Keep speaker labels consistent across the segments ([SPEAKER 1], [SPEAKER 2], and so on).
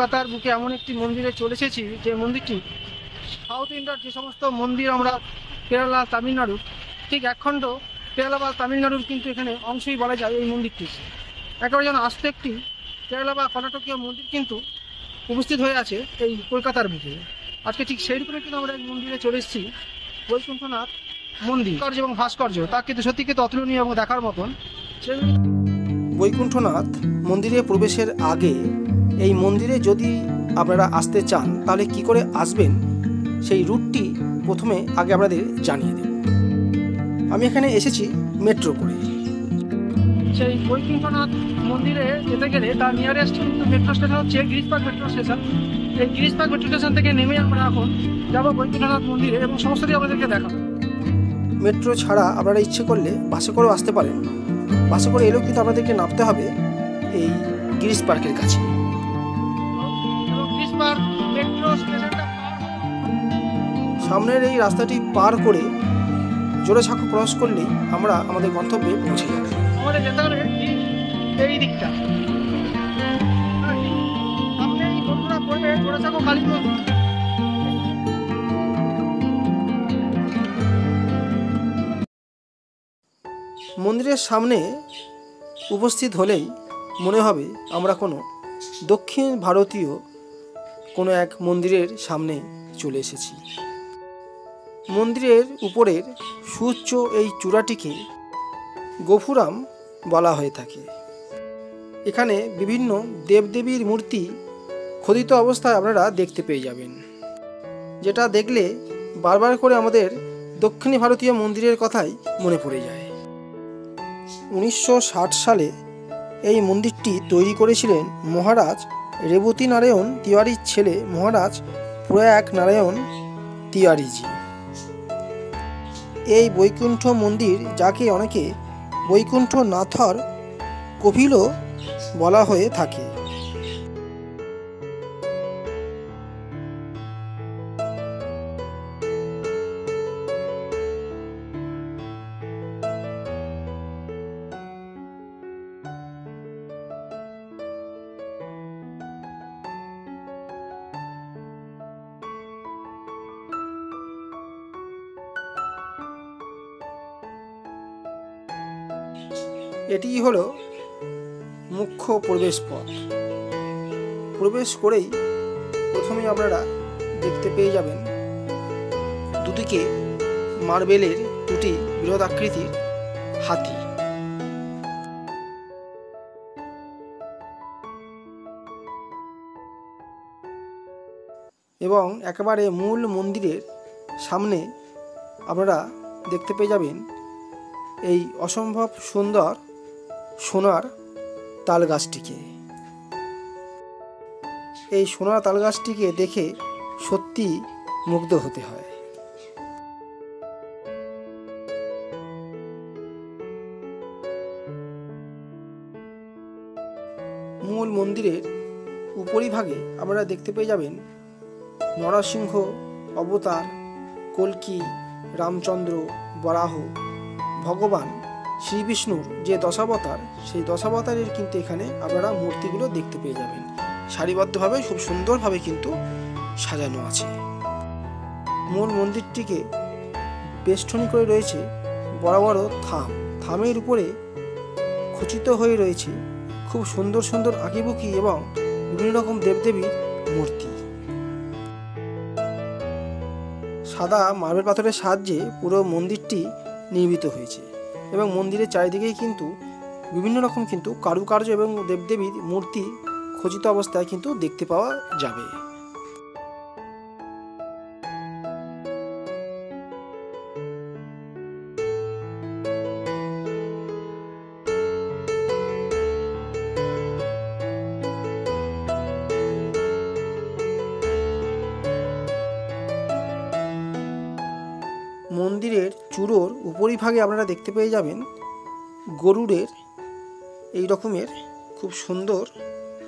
[SPEAKER 1] কলকাতার বুকে এমন একটি মন্দিরে চলে এসেছি যে মন্দিরটি সাউথ ইন্ডিয়ার যে সমস্ত মন্দির আমরা কেরালা তামিলনাড়ু ঠিক একখণ্ড কেরালা বা তামিলনাড়ুর কিন্তু এখানে অংশই বলা যায় এই মন্দিরটি। একেবারে যেন আস্ত একটি কেরালা বা কর্ণাটকীয় মন্দির কিন্তু উপস্থিত হয়ে আছে এই কলকাতার বুকে। আজকে ঠিক সেই রকমের কিন্তু আমরা এক মন্দিরে চলে এসেছি, বৈকুণ্ঠনাথ মন্দির এবং ভাস্কর্য তা কিন্তু সত্যি কিন্তু অতুলনীয় এবং দেখার মতন।
[SPEAKER 2] বৈকুণ্ঠনাথ মন্দিরে প্রবেশের আগে এই মন্দিরে যদি আপনারা আসতে চান তাহলে কি করে আসবেন সেই রুটটি প্রথমে আগে আপনাদের জানিয়ে দেব। আমি এখানে এসেছি মেট্রো করে।
[SPEAKER 1] সেই বৈকুণ্ঠনাথ মন্দিরে যেতে গেলে তার নিয়ারেস্ট কিন্তু মেট্রো স্টেশন হচ্ছে গিরিশবাগ মেট্রো স্টেশন। এই গিরিশবাগ মেট্রো স্টেশন থেকে নেমে আমরা এখন যাবো বৈকুণ্ঠনাথ মন্দিরে এবং সমস্তটি আপনাদেরকে দেখাবো।
[SPEAKER 2] মেট্রো ছাড়া আপনারা ইচ্ছে করলে বাসে করেও আসতে পারেন। বাসে করে এলেও কিন্তু আপনাদেরকে নামতে হবে এই গিরিশ পার্কের কাছে। সামনের এই রাস্তাটি পার করে জোরে সাঁকো ক্রস করলেই আমরা আমাদের গন্তব্যে পৌঁছে যাব।
[SPEAKER 1] আমাদের যেতে হবে এই দিকটা, সামনে এই ঘটনা পড়বে জোরে সাঁকো কালী মন্দির।
[SPEAKER 2] মন্দিরের সামনে উপস্থিত হলেই মনে হবে আমরা কোনো দক্ষিণ ভারতীয় কোনো এক মন্দিরের সামনে চলে এসেছি। মন্দিরের উপরের সুউচ্চ এই চূড়াটিকে গোপুরাম বলা হয়ে থাকে। এখানে বিভিন্ন দেবদেবীর মূর্তি খোদিত অবস্থায় আপনারা দেখতে পেয়ে যাবেন, যেটা দেখলে বারবার করে আমাদের দক্ষিণ ভারতীয় মন্দিরের কথাই মনে পড়ে যায়। 1960 সালে এই মন্দিরটি তৈরি করেছিলেন মহারাজ রেবতী নারায়ণ তিওয়ারির ছেলে মহারাজ প্রয়াগ নারায়ণ তিওয়ারিজি। এই বৈকুণ্ঠ মন্দির, যাকে অনেকে বৈকুণ্ঠনাথর কপিলও বলা হয়ে থাকে, এটিই হলো মুখ্য প্রবেশ পথ। প্রবেশ করেই প্রথমে আপনারা দেখতে পেয়ে যাবেন দুদিকে মার্বেলের দুটি বৃহদাকৃতির হাতি। এবং একেবারে মূল মন্দিরের সামনে আপনারা দেখতে পেয়ে যাবেন এই অসম্ভব সুন্দর সোনার তাল গাছটিকে। এই সোনার তাল গাছটিকে দেখে সত্যি মুগ্ধ হতে হয়। মূল মন্দিরের উপরিভাগে আপনারা দেখতে পেয়ে যাবেন নরসিংহ অবতার, কল্কি, রামচন্দ্র, বরাহ, ভগবান শ্রীবিষ্ণুর যে দশাবতার, সেই দশাবতারের কিন্তু এখানে আপনারা মূর্তিগুলো দেখতে পেয়ে যাবেন। সারিবদ্ধভাবে খুব সুন্দরভাবে কিন্তু সাজানো আছে। মূল মন্দিরটিকে বেষ্টনী করে রয়েছে বড় বড় থাম। থামের উপরে খচিত হয়ে রয়েছে খুব সুন্দর সুন্দর আঁকিবুকি এবং বিভিন্ন রকম দেবদেবীর মূর্তি। সাদা মার্বেল পাথরের সাহায্যে পুরো মন্দিরটি নির্মিত হয়েছে এবং মন্দিরের চারিদিকেই কিন্তু বিভিন্ন রকম কিন্তু কারুকার্য এবং দেবদেবীর মূর্তি খচিত অবস্থায় কিন্তু দেখতে পাওয়া যাবে। মন্দিরের চূড়োর উপরিভাগে আপনারা দেখতে পেয়ে যাবেন গরুড়ের এই রকমের খুব সুন্দর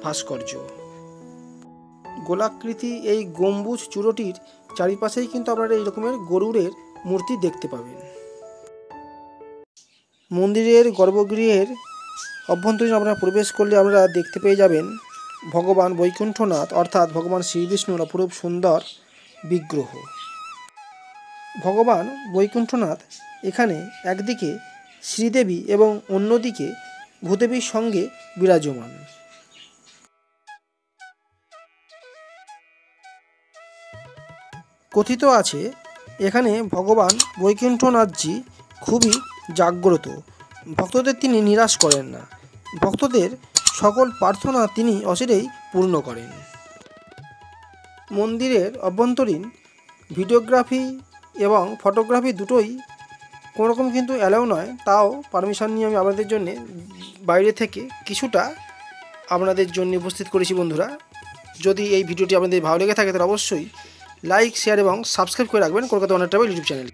[SPEAKER 2] ভাস্কর্য। গোলাকৃতি এই গম্বুজ চূড়োটির চারিপাশেই কিন্তু আপনারা এই রকমের গরুড়ের মূর্তি দেখতে পাবেন। মন্দিরের গর্ভগৃহের অভ্যন্তরীণ আপনারা প্রবেশ করলে আপনারা দেখতে পেয়ে যাবেন ভগবান বৈকুণ্ঠনাথ অর্থাৎ ভগবান শ্রীবিষ্ণুর অপরূপ সুন্দর বিগ্রহ। ভগবান বৈকুণ্ঠনাথ এখানে একদিকে শ্রীদেবী এবং অন্যদিকে ভূদেবীর সঙ্গে বিরাজমান। কথিত আছে এখানে ভগবান বৈকুণ্ঠনাথজি খুবই জাগ্রত, ভক্তদের তিনি নিরাশ করেন না, ভক্তদের সকল প্রার্থনা তিনি অচিরেই পূর্ণ করেন। মন্দিরের অভ্যন্তরীণ ভিডিওগ্রাফি এবং ফটোগ্রাফি দুটোই কোনোরকম কিন্তু অ্যালাউ নয়, তাও পারমিশন নিয়ে আমি আপনাদের জন্য বাইরে থেকে কিছুটা আপনাদের জন্য উপস্থিত করেছি। বন্ধুরা, যদি এই ভিডিওটি আপনাদের ভালো লেগে থাকে তাহলে অবশ্যই লাইক, শেয়ার এবং সাবস্ক্রাইব করে রাখবেন Kolkata one travel YouTube channel.